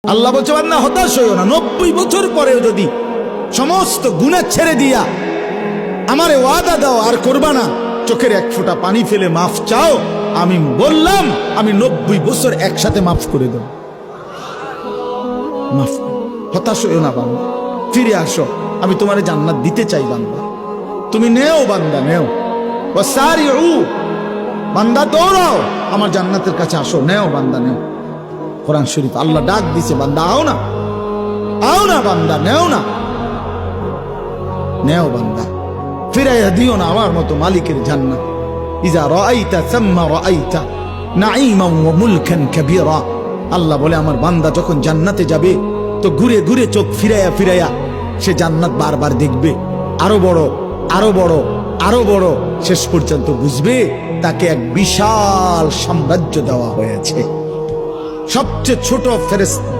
আল্লাহ বলছে বান্দা হতাশ হইও না, 90 বছর পরেও যদি সমস্ত গুনাহ ছেড়ে দিয়া আমারে ওয়াদা দাও আর করবা না, চোখের এক ফোঁটা পানি ফেলে মাফ চাও, আমি বললাম আমি 90 বছর একসাথে মাফ করে দেব। মাফ, হতাশ হইও না বান্দা, ফিরে আসো, আমি তোমারে জান্নাত দিতে চাই বান্দা, তুমি নেও বান্দা নেও। ওয়াসারিউ, বান্দা দৌড়াও আমার জান্নাতের কাছে আসো, নেও বান্দা নেও। কোরআন শরীফ আল্লাহ ডাক দিছে, বান্দা আও না, আও না বান্দা, নেও না, নেও বান্দা, ফিরাইয়া দিও না আমার মতো মালিকের জান্নাত। ইজা রাআইতা সাম্মা রাআইতা নাঈমান ওয়া মুলকান কাবীরা। আল্লাহ বলে আমার বান্দা যখন জান্নাতে যাবে তো ঘুরে ঘুরে চোখ ফিরাইয়া ফিরাইয়া সে জান্নাত বারবার দেখবে, আরো বড় আরো বড় আরো বড়, শেষ পর্যন্ত বুঝবে তাকে এক বিশাল সাম্রাজ্য দেওয়া হয়েছে। সবচেয়ে ছোট ফেরেশতা